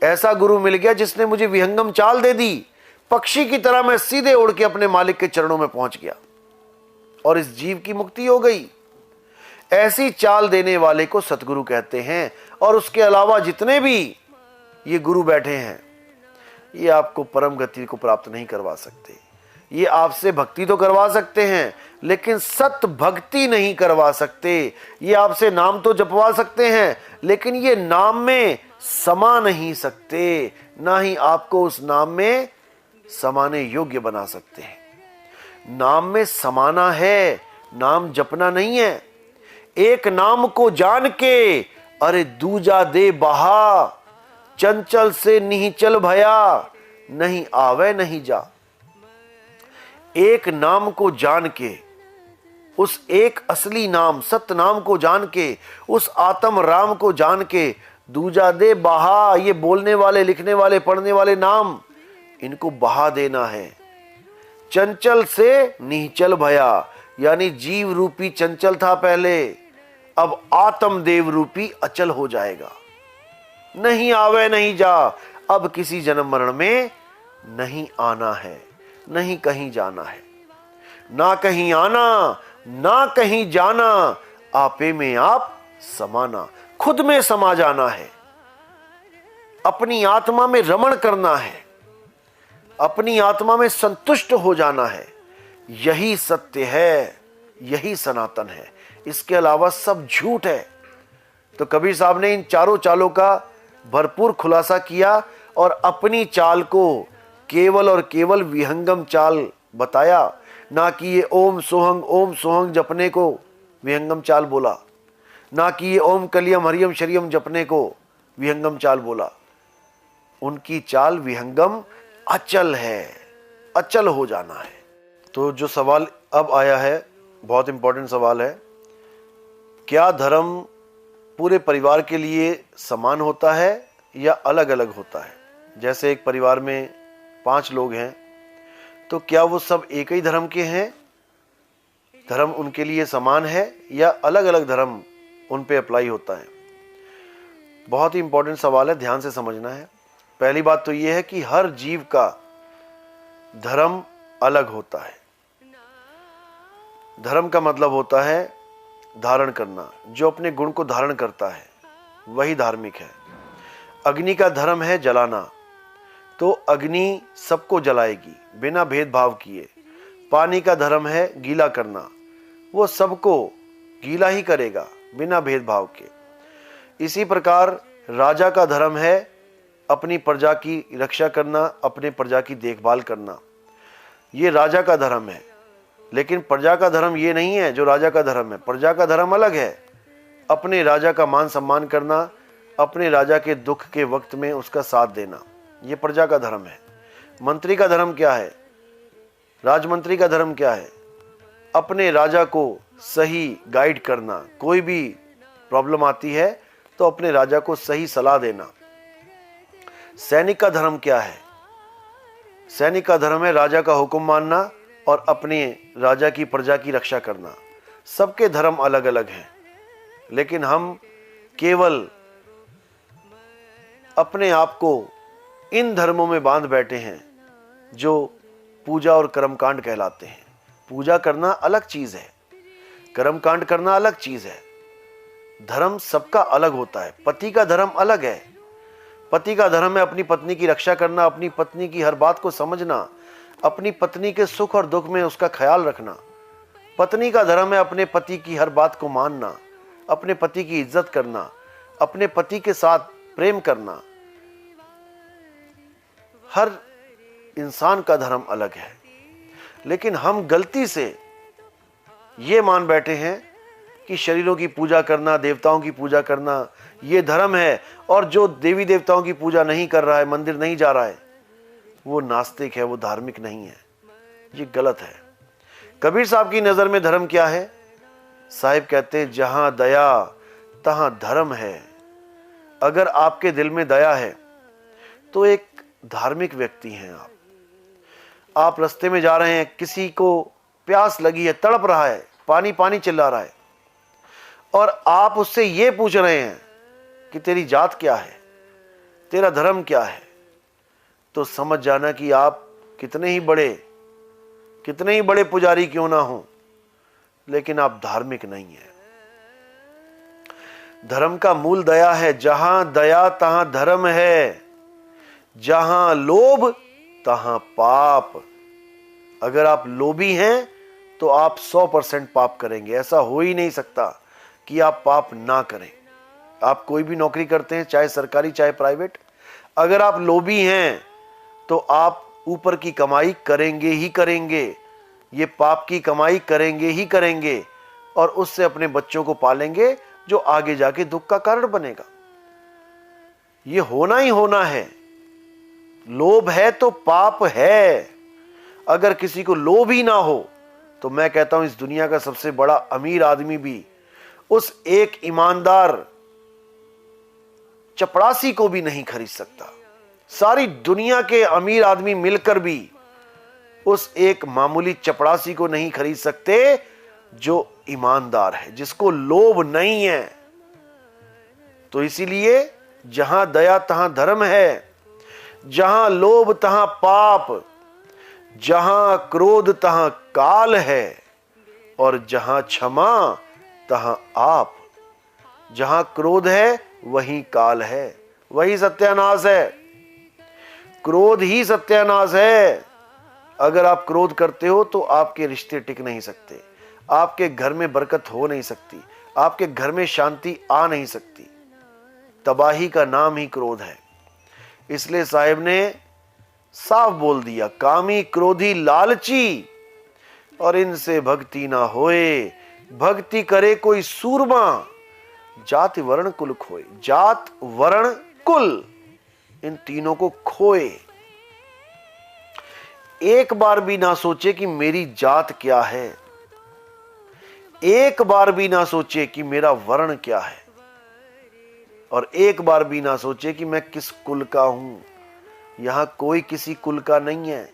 ऐसा गुरु मिल गया जिसने मुझे विहंगम चाल दे दी, पक्षी की तरह मैं सीधे उड़ के अपने मालिक के चरणों में पहुंच गया और इस जीव की मुक्ति हो गई। ऐसी चाल देने वाले को सतगुरु कहते हैं। और उसके अलावा जितने भी ये गुरु बैठे हैं, ये आपको परम गति को प्राप्त नहीं करवा सकते। ये आपसे भक्ति तो करवा सकते हैं, लेकिन सत भक्ति नहीं करवा सकते। ये आपसे नाम तो जपवा सकते हैं, लेकिन ये नाम में समा नहीं सकते, ना ही आपको उस नाम में समाने योग्य बना सकते हैं। नाम में समाना है, नाम जपना नहीं है। एक नाम को जान के अरे दूजा दे बहा, चंचल से निहिचल भया, नहीं आवे नहीं जा। एक नाम को जान के, उस एक असली नाम सत्य नाम को जान के, उस आत्म राम को जान के, दूजा दे बहा, ये बोलने वाले, लिखने वाले, पढ़ने वाले नाम, इनको बहा देना है। चंचल से निहिचल भया, यानी जीव रूपी चंचल था पहले, अब आत्म देव रूपी अचल हो जाएगा। नहीं आवे नहीं जा, अब किसी जन्म मरण में नहीं आना है, नहीं कहीं जाना है, ना कहीं आना ना कहीं जाना, आपे में आप समाना, खुद में समा जाना है, अपनी आत्मा में रमण करना है, अपनी आत्मा में संतुष्ट हो जाना है। यही सत्य है, यही सनातन है, इसके अलावा सब झूठ है। तो कबीर साहब ने इन चारों चालों का भरपूर खुलासा किया और अपनी चाल को केवल और केवल विहंगम चाल बताया, ना कि ये ओम सोहंग जपने को विहंगम चाल बोला, ना कि ये ओम कलियम हरियम शरियम जपने को विहंगम चाल बोला। उनकी चाल विहंगम अचल है, अचल हो जाना है। तो जो सवाल अब आया है बहुत इंपॉर्टेंट सवाल है, क्या धर्म पूरे परिवार के लिए समान होता है या अलग अलग होता है? जैसे एक परिवार में 5 लोग हैं, तो क्या वो सब एक ही धर्म के हैं? धर्म उनके लिए समान है या अलग अलग धर्म उन पे अप्लाई होता है? बहुत ही इंपॉर्टेंट सवाल है, ध्यान से समझना है। पहली बात तो ये है कि हर जीव का धर्म अलग होता है। धर्म का मतलब होता है धारण करना। जो अपने गुण को धारण करता है वही धार्मिक है। अग्नि का धर्म है जलाना, तो अग्नि सबको जलाएगी बिना भेदभाव किए। पानी का धर्म है गीला करना, वो सबको गीला ही करेगा बिना भेदभाव के। इसी प्रकार राजा का धर्म है अपनी प्रजा की रक्षा करना, अपने प्रजा की देखभाल करना, ये राजा का धर्म है। लेकिन प्रजा का धर्म ये नहीं है जो राजा का धर्म है। प्रजा का धर्म अलग है, अपने राजा का मान सम्मान करना, अपने राजा के दुख के वक्त में उसका साथ देना, ये प्रजा का धर्म है। मंत्री का धर्म क्या है? राजमंत्री का धर्म क्या है? अपने राजा को सही गाइड करना, कोई भी प्रॉब्लम आती है तो अपने राजा को सही सलाह देना। सैनिक का धर्म क्या है? सैनिक का धर्म है राजा का हुक्म मानना और अपने राजा की प्रजा की रक्षा करना। सबके धर्म अलग अलग हैं, लेकिन हम केवल अपने आप को इन धर्मों में बांध बैठे हैं जो पूजा और कर्मकांड कहलाते हैं। पूजा करना अलग चीज है, कर्मकांड करना अलग चीज है। धर्म सबका अलग होता है। पति का धर्म अलग है। पति का धर्म है अपनी पत्नी की रक्षा करना, अपनी पत्नी की हर बात को समझना, अपनी पत्नी के सुख और दुख में उसका ख्याल रखना। पत्नी का धर्म है अपने पति की हर बात को मानना, अपने पति की इज्जत करना, अपने पति के साथ प्रेम करना। हर इंसान का धर्म अलग है, लेकिन हम गलती से ये मान बैठे हैं कि शरीरों की पूजा करना, देवताओं की पूजा करना ये धर्म है, और जो देवी देवताओं की पूजा नहीं कर रहा है, मंदिर नहीं जा रहा है, वो नास्तिक है, वो धार्मिक नहीं है। ये गलत है। कबीर साहब की नजर में धर्म क्या है? साहिब कहते हैं जहां दया तहां धर्म है। अगर आपके दिल में दया है तो एक धार्मिक व्यक्ति हैं आप रास्ते में जा रहे हैं, किसी को प्यास लगी है, तड़प रहा है, पानी पानी चिल्ला रहा है, और आप उससे ये पूछ रहे हैं कि तेरी जात क्या है, तेरा धर्म क्या है, तो समझ जाना कि आप कितने ही बड़े पुजारी क्यों ना हो, लेकिन आप धार्मिक नहीं है। धर्म का मूल दया है। जहां दया तहां धर्म है, जहां लोभ तहां पाप। अगर आप लोभी हैं तो आप 100% पाप करेंगे। ऐसा हो ही नहीं सकता कि आप पाप ना करें। आप कोई भी नौकरी करते हैं, चाहे सरकारी चाहे प्राइवेट, अगर आप लोभी हैं तो आप ऊपर की कमाई करेंगे ही करेंगे, ये पाप की कमाई करेंगे ही करेंगे, और उससे अपने बच्चों को पालेंगे, जो आगे जाके दुख का कारण बनेगा। ये होना ही होना है। लोभ है तो पाप है। अगर किसी को लोभ ही ना हो तो मैं कहता हूं इस दुनिया का सबसे बड़ा अमीर आदमी भी उस एक ईमानदार चपरासी को भी नहीं खरीद सकता। सारी दुनिया के अमीर आदमी मिलकर भी उस एक मामूली चपरासी को नहीं खरीद सकते जो ईमानदार है, जिसको लोभ नहीं है। तो इसीलिए जहां दया तहां धर्म है, जहां लोभ तहां पाप, जहां क्रोध तहां काल है, और जहां क्षमा तहां आप। जहां क्रोध है वहीं काल है, वही सत्यानाश है। क्रोध ही सत्यानाश है। अगर आप क्रोध करते हो तो आपके रिश्ते टिक नहीं सकते, आपके घर में बरकत हो नहीं सकती, आपके घर में शांति आ नहीं सकती। तबाही का नाम ही क्रोध है। इसलिए साहिब ने साफ बोल दिया, कामी क्रोधी लालची और इनसे भक्ति ना होए। भक्ति करे कोई सूरमा, जाति वर्ण कुल खोए। जात वर्ण कुल, इन तीनों को खोए। एक बार भी ना सोचे कि मेरी जात क्या है, एक बार भी ना सोचे कि मेरा वर्ण क्या है, और एक बार भी ना सोचे कि मैं किस कुल का हूं। यहां कोई किसी कुल का नहीं है।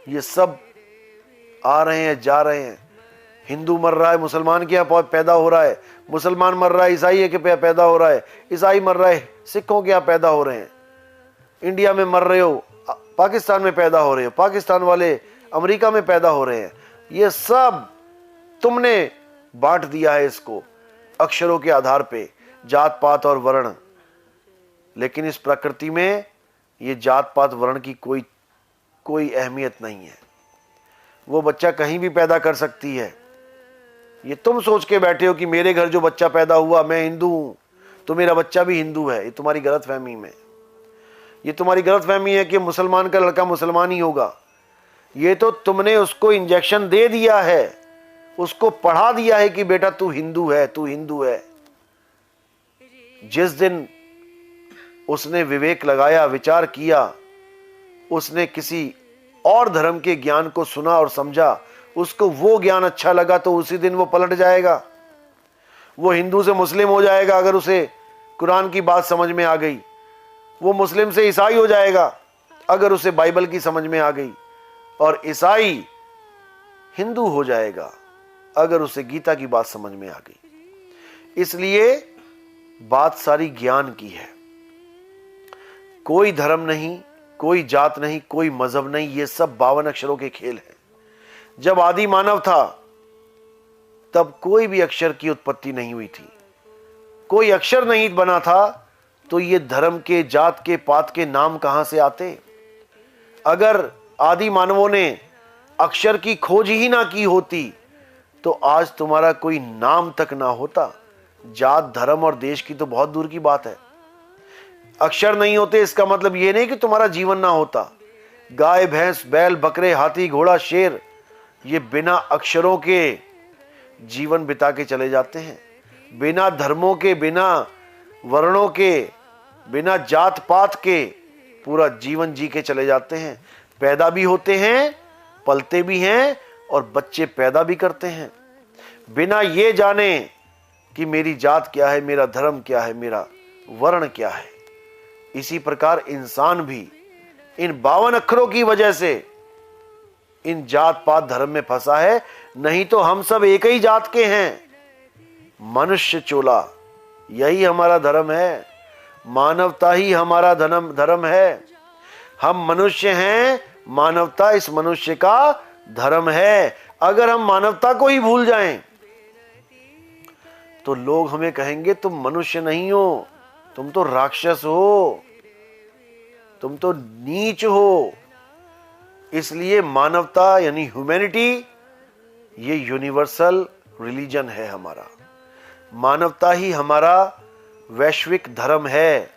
ये सब आ रहे हैं, जा रहे हैं। हिंदू मर रहा है, मुसलमान के यहाँ पैदा हो रहा है। मुसलमान मर रहा है, ईसाई के पैदा हो रहा है। ईसाई मर रहा है, सिखों के यहाँ पैदा हो रहे हैं। इंडिया में मर रहे हो, पाकिस्तान में पैदा हो रहे हो। पाकिस्तान वाले अमेरिका में पैदा हो रहे हैं। ये सब तुमने बांट दिया है इसको अक्षरों के आधार पे, जात पात और वर्ण। लेकिन इस प्रकृति में ये जात पात वर्ण की कोई अहमियत नहीं है। वो बच्चा कहीं भी पैदा कर सकती है। ये तुम सोच के बैठे हो कि मेरे घर जो बच्चा पैदा हुआ, मैं हिंदू हूं तो मेरा बच्चा भी हिंदू है। ये तुम्हारी गलतफहमी में, ये तुम्हारी गलतफहमी है कि मुसलमान का लड़का मुसलमान ही होगा। ये तो तुमने उसको इंजेक्शन दे दिया है, उसको पढ़ा दिया है कि बेटा तू हिंदू है, तू हिंदू है। जिस दिन उसने विवेक लगाया, विचार किया, उसने किसी और धर्म के ज्ञान को सुना और समझा, उसको वो ज्ञान अच्छा लगा, तो उसी दिन वो पलट जाएगा। वो हिंदू से मुस्लिम हो जाएगा अगर उसे कुरान की बात समझ में आ गई। वो मुस्लिम से ईसाई हो जाएगा अगर उसे बाइबल की समझ में आ गई। और ईसाई हिंदू हो जाएगा अगर उसे गीता की बात समझ में आ गई। इसलिए बात सारी ज्ञान की है। कोई धर्म नहीं, कोई जात नहीं, कोई मजहब नहीं। ये सब 52 अक्षरों के खेल हैं। जब आदि मानव था तब कोई भी अक्षर की उत्पत्ति नहीं हुई थी। कोई अक्षर नहीं बना था तो ये धर्म के, जात के, पात के नाम कहां से आते? अगर आदि मानवों ने अक्षर की खोज ही ना की होती तो आज तुम्हारा कोई नाम तक ना होता। जात, धर्म और देश की तो बहुत दूर की बात है। अक्षर नहीं होते इसका मतलब यह नहीं कि तुम्हारा जीवन ना होता। गाय, भैंस, बैल, बकरे, हाथी, घोड़ा, शेर, ये बिना अक्षरों के जीवन बिता के चले जाते हैं। बिना धर्मों के, बिना वर्णों के, बिना जात पात के पूरा जीवन जी के चले जाते हैं। पैदा भी होते हैं, पलते भी हैं और बच्चे पैदा भी करते हैं बिना ये जाने कि मेरी जात क्या है, मेरा धर्म क्या है, मेरा वर्ण क्या है। इसी प्रकार इंसान भी इन 52 अक्षरों की वजह से इन जात पात धर्म में फंसा है। नहीं तो हम सब एक ही जात के हैं। मनुष्य चोला, यही हमारा धर्म है। मानवता ही हमारा धर्म है। हम मनुष्य हैं, मानवता इस मनुष्य का धर्म है। अगर हम मानवता को ही भूल जाएं तो लोग हमें कहेंगे तुम मनुष्य नहीं हो, तुम तो राक्षस हो, तुम तो नीच हो। इसलिए मानवता यानी ह्यूमैनिटी ये यूनिवर्सल रिलीजन है हमारा। मानवता ही हमारा वैश्विक धर्म है।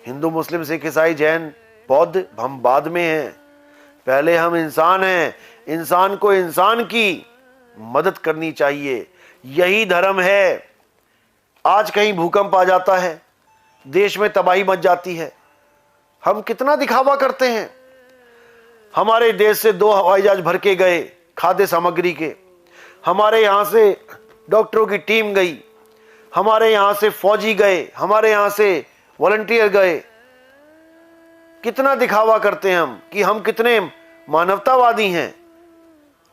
हिंदू, मुस्लिम, सिख, ईसाई, जैन, बौद्ध हम बाद में हैं। पहले हम इंसान हैं। इंसान को इंसान की मदद करनी चाहिए। यही धर्म है। आज कहीं भूकंप आ जाता है, देश में तबाही मच जाती है, हम कितना दिखावा करते हैं। हमारे देश से 2 हवाई जहाज भर के गए खाद्य सामग्री के, हमारे यहां से डॉक्टरों की टीम गई, हमारे यहां से फौजी गए, हमारे यहां से वॉलंटियर गए। कितना दिखावा करते हैं हम कि हम कितने मानवतावादी हैं,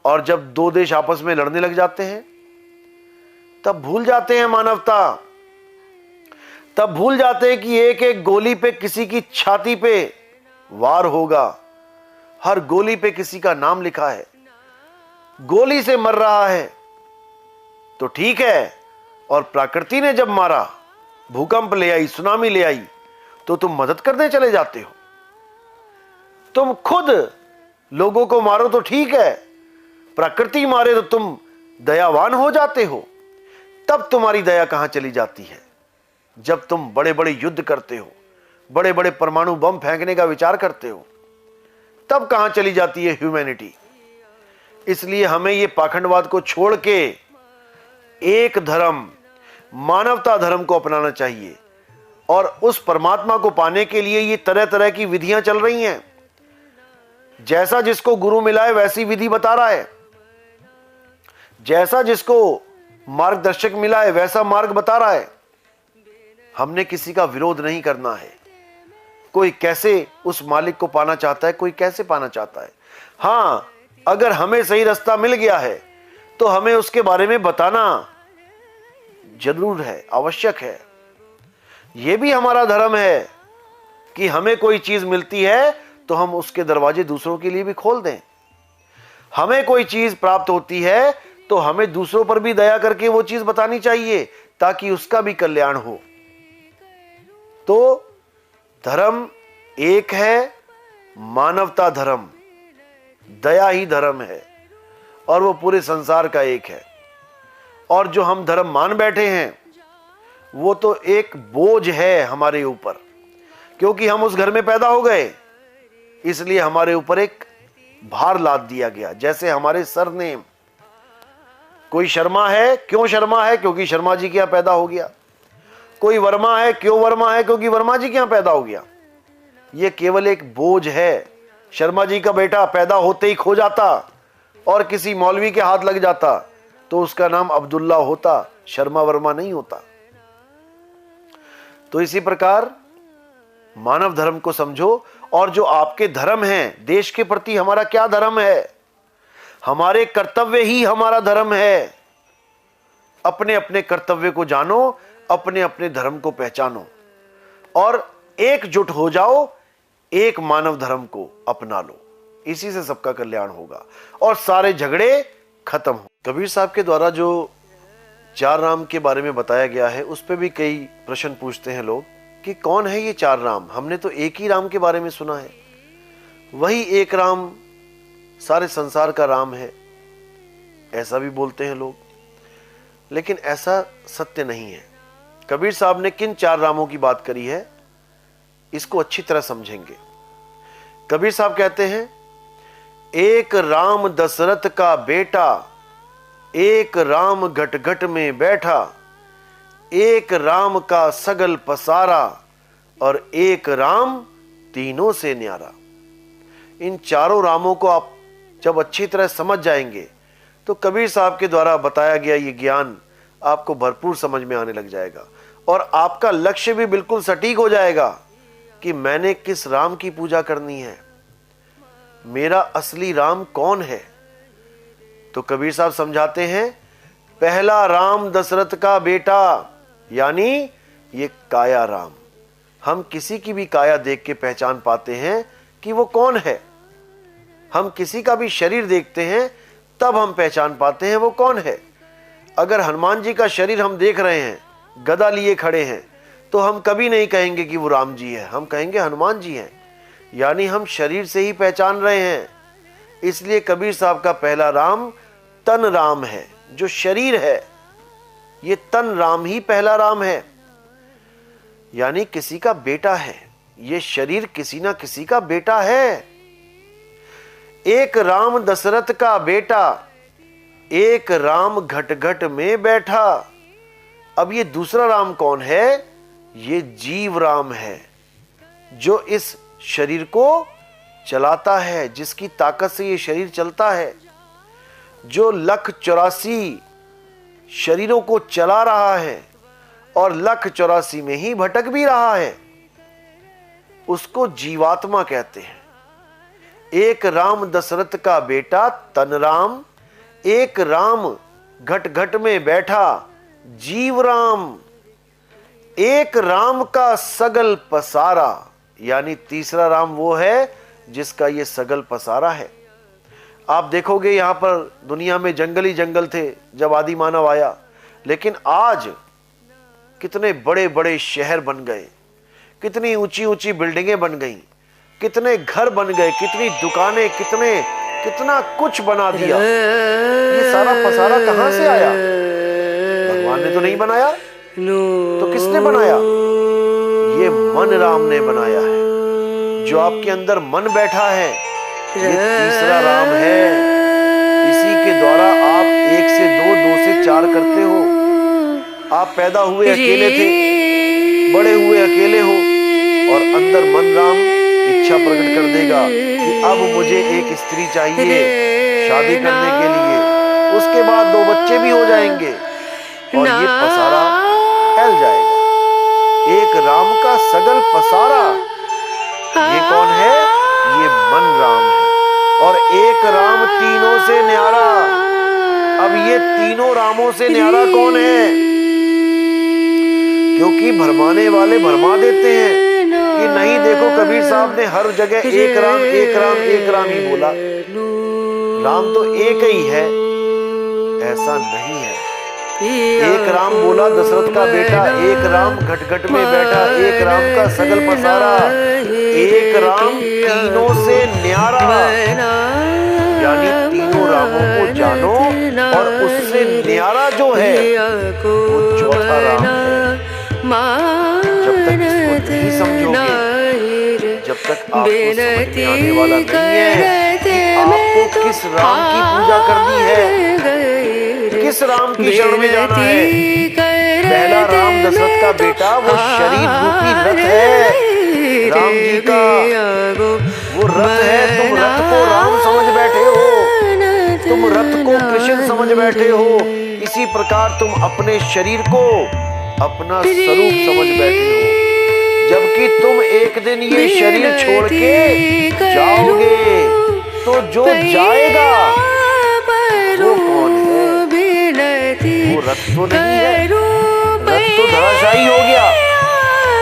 और जब 2 देश आपस में लड़ने लग जाते हैं तब भूल जाते हैं मानवता, तब भूल जाते हैं कि एक एक गोली पे किसी की छाती पे वार होगा, हर गोली पे किसी का नाम लिखा है। गोली से मर रहा है तो ठीक है, और प्रकृति ने जब मारा, भूकंप ले आई, सुनामी ले आई, तो तुम मदद करने चले जाते हो। तुम खुद लोगों को मारो तो ठीक है, प्रकृति मारे तो तुम दयावान हो जाते हो। तब तुम्हारी दया कहां चली जाती है? जब तुम बड़े बड़े युद्ध करते हो, बड़े बड़े परमाणु बम फेंकने का विचार करते हो, तब कहां चली जाती है ह्यूमैनिटी? इसलिए हमें यह पाखंडवाद को छोड़ के एक धर्म, मानवता धर्म को अपनाना चाहिए। और उस परमात्मा को पाने के लिए ये तरह तरह की विधियां चल रही हैं। जैसा जिसको गुरु मिला है वैसी विधि बता रहा है, जैसा जिसको मार्गदर्शक मिला है वैसा मार्ग बता रहा है। हमने किसी का विरोध नहीं करना है। कोई कैसे उस मालिक को पाना चाहता है, कोई कैसे पाना चाहता है। हां, अगर हमें सही रास्ता मिल गया है तो हमें उसके बारे में बताना जरूर है, आवश्यक है। यह भी हमारा धर्म है कि हमें कोई चीज मिलती है तो हम उसके दरवाजे दूसरों के लिए भी खोल दें। हमें कोई चीज प्राप्त होती है तो हमें दूसरों पर भी दया करके वो चीज बतानी चाहिए, ताकि उसका भी कल्याण हो। तो धर्म एक है, मानवता धर्म, दया ही धर्म है, और वो पूरे संसार का एक है। और जो हम धर्म मान बैठे हैं वो तो एक बोझ है हमारे ऊपर, क्योंकि हम उस घर में पैदा हो गए, इसलिए हमारे ऊपर एक भार लाद दिया गया। जैसे हमारे सरनेम, कोई शर्मा है, क्यों शर्मा है? क्योंकि शर्मा जी के यहां पैदा हो गया। कोई वर्मा है, क्यों वर्मा है? क्योंकि वर्मा जी के यहां पैदा हो गया। यह केवल एक बोझ है। शर्मा जी का बेटा पैदा होते ही खो जाता और किसी मौलवी के हाथ लग जाता तो उसका नाम अब्दुल्ला होता, शर्मा वर्मा नहीं होता। तो इसी प्रकार मानव धर्म को समझो। और जो आपके धर्म हैं, देश के प्रति हमारा क्या धर्म है? हमारे कर्तव्य ही हमारा धर्म है। अपने अपने कर्तव्य को जानो, अपने अपने धर्म को पहचानो और एकजुट हो जाओ, एक मानव धर्म को अपना लो। इसी से सबका कल्याण होगा और सारे झगड़े खत्म हो। कबीर साहब के द्वारा जो 4 राम के बारे में बताया गया है, उस पे भी कई प्रश्न पूछते हैं लोग कि कौन है ये 4 राम? हमने तो एक ही राम के बारे में सुना है। वही एक राम सारे संसार का राम है, ऐसा भी बोलते हैं लोग, लेकिन ऐसा सत्य नहीं है। कबीर साहब ने किन 4 रामों की बात करी है, इसको अच्छी तरह समझेंगे। कबीर साहब कहते हैं, एक राम दशरथ का बेटा, एक राम घट घट में बैठा, एक राम का सगल पसारा, और एक राम तीनों से न्यारा। इन 4 रामों को आप जब अच्छी तरह समझ जाएंगे तो कबीर साहब के द्वारा बताया गया ये ज्ञान आपको भरपूर समझ में आने लग जाएगा और आपका लक्ष्य भी बिल्कुल सटीक हो जाएगा कि मैंने किस राम की पूजा करनी है, मेरा असली राम कौन है। तो कबीर साहब समझाते हैं, पहला राम दशरथ का बेटा, यानी ये काया राम। हम किसी की भी काया देख के पहचान पाते हैं कि वो कौन है। हम किसी का भी शरीर देखते हैं तब हम पहचान पाते हैं वो कौन है। अगर हनुमान जी का शरीर हम देख रहे हैं, गदा लिए खड़े हैं, तो हम कभी नहीं कहेंगे कि वो राम जी है, हम कहेंगे हनुमान जी हैं। यानी हम शरीर से ही पहचान रहे हैं। इसलिए कबीर साहब का पहला राम तन राम है, जो शरीर है, ये तन राम ही पहला राम है, यानी किसी का बेटा है। ये शरीर किसी ना किसी का बेटा है। एक राम दशरथ का बेटा, एक राम घट घट में बैठा, अब ये दूसरा राम कौन है? ये जीव राम है, जो इस शरीर को चलाता है, जिसकी ताकत से ये शरीर चलता है, जो 1,84,000 शरीरों को चला रहा है और 1,84,000 में ही भटक भी रहा है, उसको जीवात्मा कहते हैं। एक राम दशरथ का बेटा तन राम, एक राम घट घट में बैठा जीव राम, एक राम का सगल पसारा, यानी तीसरा राम वो है जिसका ये सगल पसारा है। आप देखोगे यहां पर दुनिया में जंगल ही जंगल थे जब आदि मानव आया, लेकिन आज कितने बड़े बड़े शहर बन गए, कितनी ऊंची ऊंची बिल्डिंगें बन गई, कितने घर बन गए, कितनी दुकानें, कितना कुछ बना दिया। ये सारा पसारा कहां से आया? भगवान ने तो नहीं बनाया, तो किसने बनाया? ये मन राम ने बनाया है। जो आपके अंदर मन बैठा है, ये तीसरा राम है। इसी के द्वारा आप 1 से 2, 2 से 4 करते हो। आप पैदा हुए अकेले थे, बड़े हुए अकेले हो, और अंदर मन राम इच्छा प्रकट कर देगा कि अब मुझे एक स्त्री चाहिए शादी करने के लिए। उसके बाद 2 बच्चे भी हो जाएंगे और ये पसारा फैल जाएगा। एक राम का सगल पसारा, ये कौन है? ये मन राम है। और एक राम तीनों से न्यारा। अब ये तीनों रामों से न्यारा कौन है? क्योंकि भरमाने वाले भरमा देते हैं कि नहीं, देखो कबीर साहब ने हर जगह एक राम एक राम एक राम ही बोला। राम तो एक ही है, ऐसा नहीं है। एक राम बोला दशरथ का बेटा, एक राम घट घट में बैठा, एक राम का सगल पसारा, एक राम तीनों से न्यारा, यानी तीनों रामों को जानो और उससे न्यारा जो है वो चौथा राम है। जब तक इसको नहीं समझोगे, जब तक आपको समझ में आने वाला नहीं है कि आपको किस राम की पूजा करनी है, किस राम की शरण में जाना है। पहला राम दशरथ का बेटा वो शरीर रूपी रथ है, राम जी का वो रथ है। तुम रथ को राम समझ बैठे हो, तुम रथ को कृष्ण समझ बैठे हो। इसी प्रकार तुम अपने शरीर को अपना स्वरूप समझ बैठे हो, जबकि तुम एक दिन ये शरीर छोड़ के जाओगे, तो जो जाएगा वो कौन है? वो रथ तो नहीं है, रथ तो धराशायी हो गया,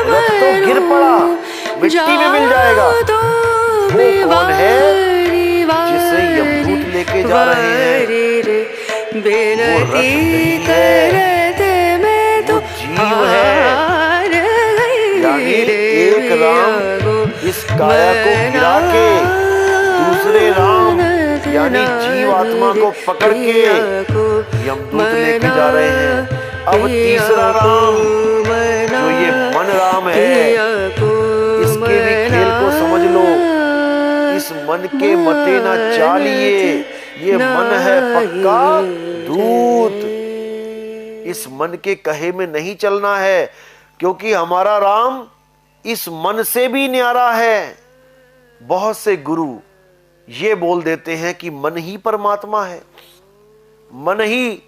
रथ तो गिर पड़ा, मिट्टी में मिल जाएगा। वो कौन है? जिसे यमदूत लेके जा रहे हैं, वो रथ नहीं है, वो जीव है। यानी एक राम इस काया को गिरा के दूसरे राम यानी जीव आत्मा को पकड़ के यमदूत लेके जा रहे हैं। अब तीसरा राम जो ये मन राम है, इसके भी खेल को समझ लो। इस मन के मते ना चालिए, ये मन है पक्का दूत। इस मन के कहे में नहीं चलना है, क्योंकि हमारा राम इस मन से भी न्यारा है। बहुत से गुरु ये बोल देते हैं कि मन ही परमात्मा है, मन ही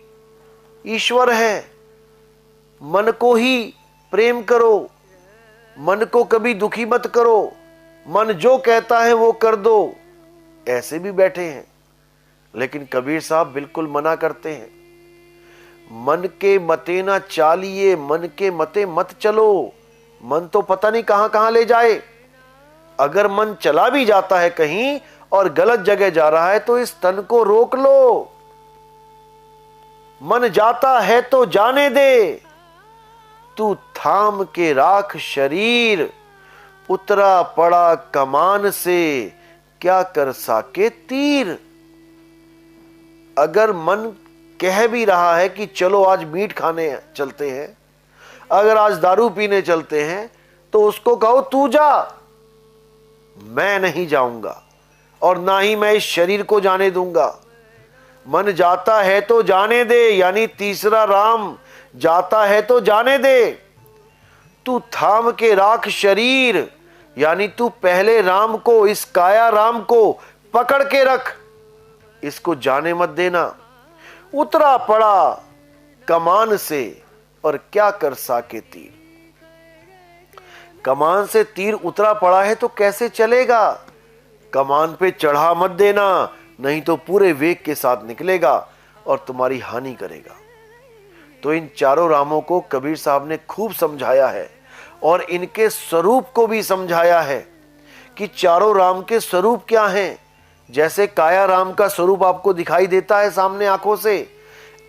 ईश्वर है, मन को ही प्रेम करो, मन को कभी दुखी मत करो, मन जो कहता है वो कर दो। ऐसे भी बैठे हैं, लेकिन कबीर साहब बिल्कुल मना करते हैं। मन के मते ना चालिए, मन के मते मत चलो। मन तो पता नहीं कहां कहां ले जाए। अगर मन चला भी जाता है कहीं और गलत जगह जा रहा है, तो इस तन को रोक लो। मन जाता है तो जाने दे, तू थाम के राख शरीर, उतरा पड़ा कमान से क्या कर साके तीर। अगर मन कह भी रहा है कि चलो आज मीट खाने चलते हैं, अगर आज दारू पीने चलते हैं, तो उसको कहो तू जा, मैं नहीं जाऊंगा और ना ही मैं इस शरीर को जाने दूंगा। मन जाता है तो जाने दे, यानी तीसरा राम जाता है तो जाने दे। तू थाम के राख शरीर, यानी तू पहले राम को, इस काया राम को पकड़ के रख, इसको जाने मत देना। उतरा पड़ा कमान से और क्या कर साके तीर। कमान से तीर उतरा पड़ा है तो कैसे चलेगा? कमान पे चढ़ा मत देना, नहीं तो पूरे वेग के साथ निकलेगा और तुम्हारी हानि करेगा। तो इन चारों रामों को कबीर साहब ने खूब समझाया है और इनके स्वरूप को भी समझाया है कि चारों राम के स्वरूप क्या हैं। जैसे काया राम का स्वरूप आपको दिखाई देता है सामने आंखों से,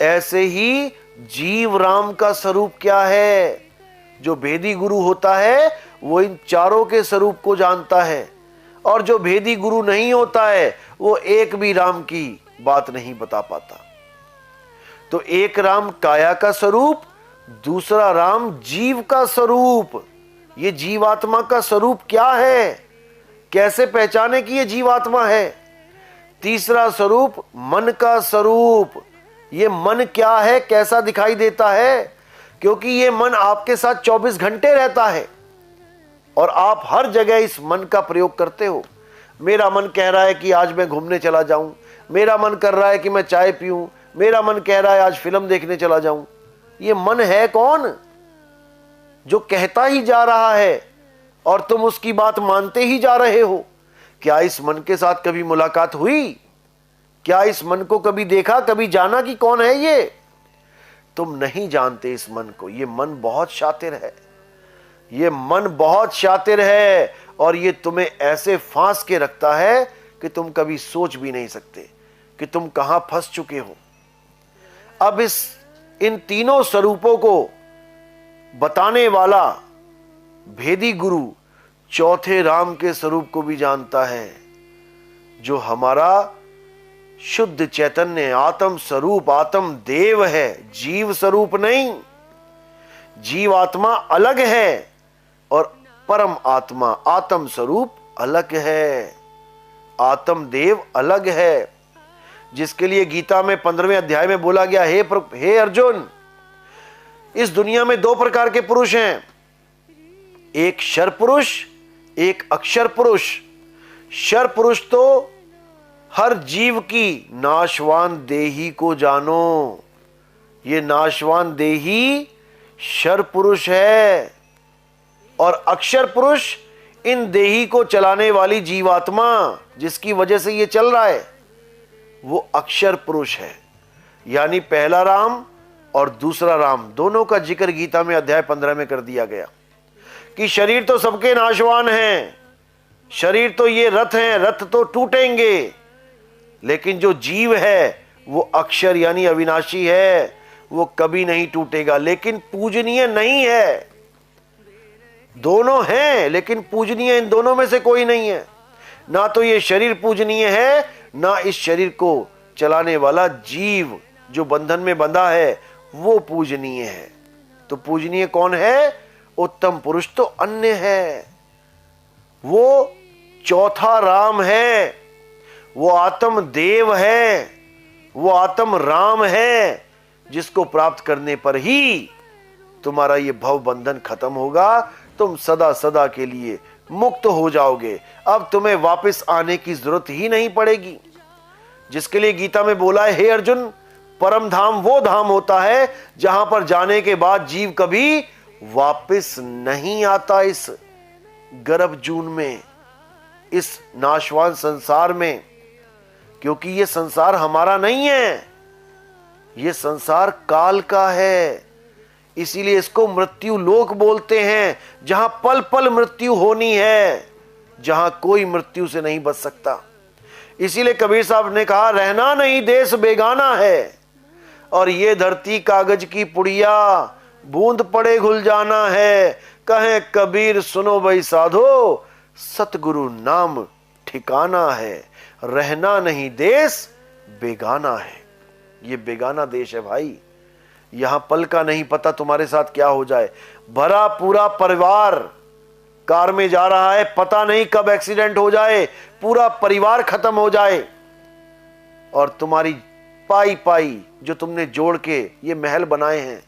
ऐसे ही जीव राम का स्वरूप क्या है। जो भेदी गुरु होता है वो इन चारों के स्वरूप को जानता है, और जो भेदी गुरु नहीं होता है वो एक भी राम की बात नहीं बता पाता। तो एक राम काया का स्वरूप, दूसरा राम जीव का स्वरूप। ये जीवात्मा का स्वरूप क्या है, कैसे पहचाने कि ये जीवात्मा है? तीसरा स्वरूप मन का स्वरूप। ये मन क्या है, कैसा दिखाई देता है? क्योंकि ये मन आपके साथ 24 घंटे रहता है और आप हर जगह इस मन का प्रयोग करते हो। मेरा मन कह रहा है कि आज मैं घूमने चला जाऊं, मेरा मन कर रहा है कि मैं चाय पीऊं, मेरा मन कह रहा है आज फिल्म देखने चला जाऊं। ये मन है कौन? जो कहता ही जा रहा है और तुम उसकी बात मानते ही जा रहे हो। क्या इस मन के साथ कभी मुलाकात हुई? क्या इस मन को कभी देखा, कभी जाना कि कौन है ये? तुम नहीं जानते इस मन को। ये मन बहुत शातिर है, ये मन बहुत शातिर है, और ये तुम्हें ऐसे फांस के रखता है कि तुम कभी सोच भी नहीं सकते कि तुम कहां फंस चुके हो। अब इन तीनों स्वरूपों को बताने वाला भेदी गुरु चौथे राम के स्वरूप को भी जानता है, जो हमारा शुद्ध चैतन्य आत्म स्वरूप, आत्म देव है, जीव स्वरूप नहीं। जीव आत्मा अलग है और परम आत्मा आत्म स्वरूप अलग है, आत्म देव अलग है। जिसके लिए गीता में 15वें अध्याय में बोला गया, हे अर्जुन, इस दुनिया में 2 प्रकार के पुरुष हैं, एक शर पुरुष, एक अक्षर पुरुष। शर पुरुष तो हर जीव की नाशवान देही को जानो, ये नाशवान देही शर पुरुष है। और अक्षर पुरुष इन देही को चलाने वाली जीवात्मा, जिसकी वजह से ये चल रहा है, वो अक्षर पुरुष है। यानी पहला राम और दूसरा राम दोनों का जिक्र गीता में अध्याय 15 में कर दिया गया कि शरीर तो सबके नाशवान हैं, शरीर तो ये रथ हैं, रथ तो टूटेंगे, लेकिन जो जीव है वो अक्षर यानी अविनाशी है, वो कभी नहीं टूटेगा, लेकिन पूजनीय नहीं है। दोनों हैं लेकिन पूजनीय इन दोनों में से कोई नहीं है। ना तो ये शरीर पूजनीय है, ना इस शरीर को चलाने वाला जीव जो बंधन में बंधा है वो पूजनीय है। तो पूजनीय कौन है? उत्तम पुरुष तो अन्य है, वो चौथा राम है, वो आत्म देव है, वो आत्म राम है, जिसको प्राप्त करने पर ही तुम्हारा ये भव बंधन खत्म होगा, तुम सदा सदा के लिए मुक्त हो जाओगे। अब तुम्हें वापस आने की जरूरत ही नहीं पड़ेगी। जिसके लिए गीता में बोला है, हे अर्जुन, परम धाम वो धाम होता है जहां पर जाने के बाद जीव कभी वापस नहीं आता इस गर्भ जून में, इस नाशवान संसार में। क्योंकि ये संसार हमारा नहीं है, ये संसार काल का है। इसीलिए इसको मृत्यु लोक बोलते हैं, जहां पल पल मृत्यु होनी है, जहां कोई मृत्यु से नहीं बच सकता। इसीलिए कबीर साहब ने कहा, रहना नहीं देश बेगाना है, और ये धरती कागज की पुड़िया, बूंद पड़े घुल जाना है। कहे कबीर सुनो भाई साधो, सतगुरु नाम ठिकाना है, रहना नहीं देश बेगाना है। ये बेगाना देश है भाई, यहां पल का नहीं पता तुम्हारे साथ क्या हो जाए। भरा पूरा परिवार कार में जा रहा है, पता नहीं कब एक्सीडेंट हो जाए, पूरा परिवार खत्म हो जाए, और तुम्हारी पाई पाई जो तुमने जोड़ के ये महल बनाए हैं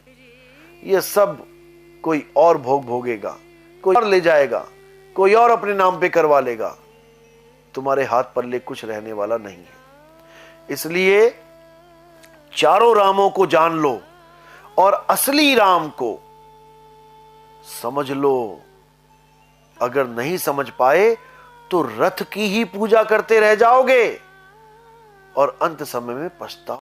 ये सब कोई और भोग भोगेगा, कोई और ले जाएगा, कोई और अपने नाम पे करवा लेगा। तुम्हारे हाथ पल्ले कुछ रहने वाला नहीं है। इसलिए चारों रामों को जान लो और असली राम को समझ लो। अगर नहीं समझ पाए तो रथ की ही पूजा करते रह जाओगे और अंत समय में पछताओ।